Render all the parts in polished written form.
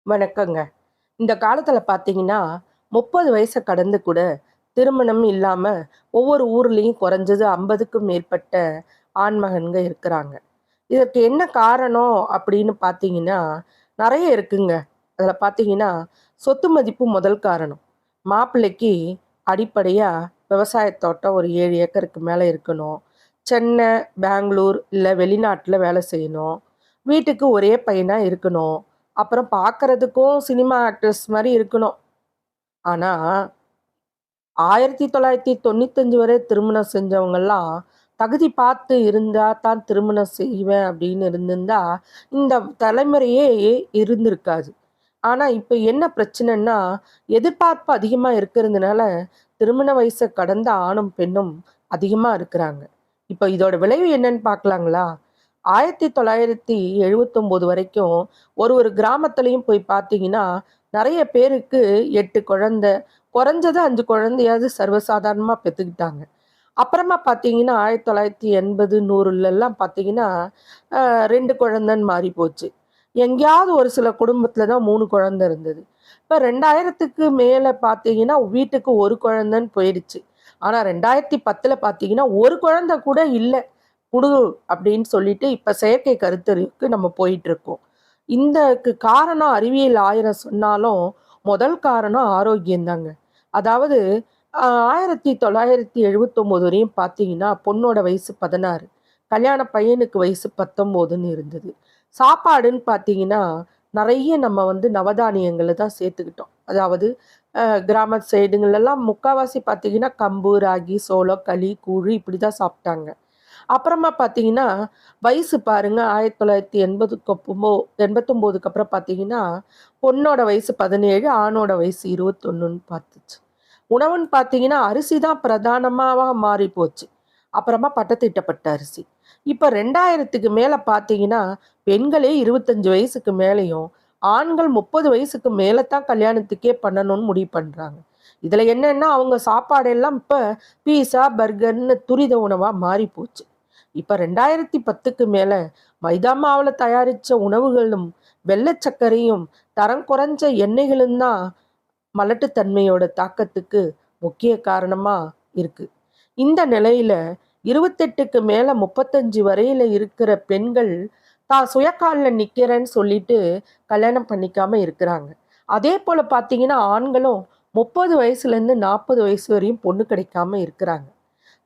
வணக்கங்க. இந்த காலத்துல பார்த்தீங்கன்னா, 30 வயச கடந்து கூட திருமணம் இல்லாம ஒவ்வொரு ஊர்லயும் குறைஞ்சது 50க்கும் மேற்பட்ட ஆண்மகன்க இருக்கிறாங்க. இதற்கு என்ன காரணம் அப்படின்னு பார்த்தீங்கன்னா, நெறைய இருக்குங்க. அதில பார்த்தீங்கன்னா, சொத்து மதிப்பு முதல் காரணம். மாப்பிள்ளைக்கு அடிப்படையா விவசாய தோட்டம் ஒரு 7 ஏக்கருக்கு மேல இருக்கணும். சென்னை, பெங்களூர் இல்ல வெளிநாட்ல வேலை செய்யணும். வீட்டுக்கு ஒரே பையனா இருக்கணும். அப்புறம் பார்க்கறதுக்கும் சினிமா ஆக்டர்ஸ் மாரி இருக்கணும். ஆனா, 1995 வரை திருமணம் செஞ்சவங்கலாம், தகுதி பார்த்து இருந்தா தான் திருமணம் செய்வேன் அப்படின்னு இருந்திருந்தா, இந்த தலைமுறையே இருந்திருக்காது. ஆனா, இப்ப என்ன பிரச்சனைன்னா, எதிர்பார்ப்பு அதிகமா இருக்கிறதுனால, திருமண வயச கடந்த ஆணும், பெண்ணும் அதிகமா இருக்கிறாங்க. இப்ப இதோட விளைவு என்னன்னு பார்க்கலாங்களா? 1979 வரைக்கும் ஒரு கிராமத்திலயும் போய் பார்த்தீங்கன்னா, நெறைய பேருக்கு 8 குழந்தை, குறைஞ்சது 5 குழந்தையாவது சர்வசாதாரணமா பெத்துக்கிட்டாங்க. அப்புறமா பார்த்தீங்கன்னா, 1980, 100லலாம் பார்த்தீங்கன்னா, அ 2 குழந்தைன்னு மாறி போச்சு. எங்கேயாவது ஒரு சில குடும்பத்தில தான் 3 குழந்தை இருந்தது. இப்ப 2000க்கு மேல பார்த்தீங்கன்னா, வீட்டுக்கு 1 குழந்தைன்னு போயிடுச்சு. ஆனா 2010ல பார்த்தீங்கன்னா, 1 குழந்தை கூட இல்ல. குடு அப்படின்னு சொல்லிட்டு இப்ப செயற்கை கருத்தரிப்புக்கு நம்ம போயிட்டுருக்கோம். இந்தக்கு காரணம் அறிவியல் 1000 சொன்னாலும், முதல் காரணம் ஆரோக்கியம் தாங்க. அதாவது 1979 வரையும் பார்த்தீங்கன்னா, பொண்ணோட வயசு 16, கல்யாண பையனுக்கு வயசு 19ன்னு இருந்தது. சாப்பாடுன்னு பார்த்தீங்கன்னா, நெறைய நம்ம வந்து நவதானியங்கள தான் சேர்த்துக்கிட்டோம். அதாவது கிராம சைடுங்கள்லலாம் முக்காவாசி பார்த்தீங்கன்னா, கம்பு, ராகி, சோளம், களி, கூழு இப்படி தான் சாப்ட்டாங்க. அப்புறமா பார்த்தீங்கன்னா, வயசு பாருங்க 1980க்கு 89க்கு அப்புறம் பார்த்தீங்கன்னா, பொண்ணோட வயசு 17, ஆணோட வயசு 21ன்னு பார்த்துச்சு. உணவுன்னு பார்த்தீங்கன்னா, அரிசி தான் பிரதானமாவா மாறி போச்சு. அப்புறமா பட்டத்திட்டப்பட்ட அரிசி. இப்ப 2000க்கு மேல பார்த்தீங்கன்னா, பெண்களே 25 வயசுக்கு மேலயும், ஆண்கள் 30 வயசுக்கு மேல தான் கல்யாணத்துக்கே பண்ணணும்னு முடிவு பண்றாங்க. இதுல என்னன்னா, அவங்க சாப்பாடு எல்லாம் இப்ப பீஸா, பர்கர்ன்னு துரித உணவா மாறி போச்சு. இப்ப 2010க்கு மேல மைதா மாவுல தயாரிச்ச உணவுகளும், வெள்ள சர்க்கரையும், தரம் குறைஞ்ச எண்ணெய்களும் தான் மலட்டுத்தன்மையோட தாக்கத்துக்கு முக்கிய காரணமா இருக்கு. இந்த நிலையில 28க்கு மேல 35 வரையில இருக்கிற பெண்கள், தான் சுயக்கால்ல நிக்கிறேன்னு சொல்லிட்டு கல்யாணம் பண்ணிக்காம இருக்கிறாங்க. அதே போல பார்த்தீங்கன்னா, ஆண்களும் 30 வயசுலேருந்து 40 வயசு வரையும் பொண்ணு கிடைக்காம இருக்கிறாங்க.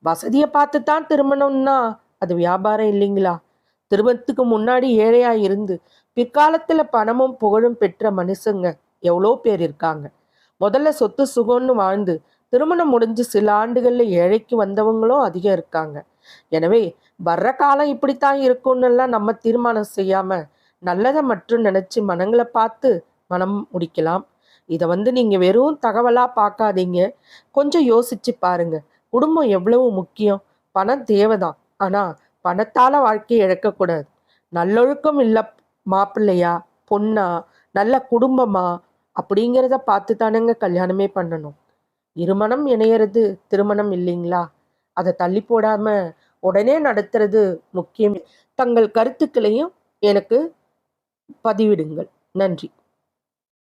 வசதிய பார்த்து தான் திருமணம்னா, அது வியாபாரம் இல்லைங்களா? திருமணத்துக்கு முன்னாடி ஏழையா இருந்து, பிற்காலத்துல பணமும், புகழும் பெற்ற மனுஷங்க எவ்வளோ பேர் இருக்காங்க. முதல்ல சொத்து சுகம்னு வாழ்ந்து, திருமணம் முடிஞ்சு சில ஆண்டுகள்ல ஏழைக்கு வந்தவங்களும் அதிகம் இருக்காங்க. எனவே, வர்ற காலம் இப்படித்தான் இருக்கும்னுலாம் நம்ம தீர்மானம் செய்யாம, நல்லத மட்டும் நினைச்சு மனங்கள பார்த்து மனம் முடிக்கலாம். இத வந்து நீங்க வெறும் தகவலா பார்க்காதீங்க. கொஞ்சம் யோசிச்சு பாருங்க. குடும்பம் எவ்வளவு முக்கியம்? பணம் தேவைதான். ஆனா, பணத்தால வாழ்க்கைய இழக்கக்கூடாது. நல்லொழுக்கம் இல்ல மாப்பிள்ளையா? பொண்ணா? நல்ல குடும்பமா? அப்படிங்கிறத பார்த்து தானங்க கல்யாணமே பண்ணணும். இருமனம் இணையறது திருமணம் இல்லைங்களா? அத தள்ளி போடாம உடனே நடத்துறது முக்கியம். தங்கள் கருத்துக்களையும் எனக்கு பதிவிடுங்கள். நன்றி.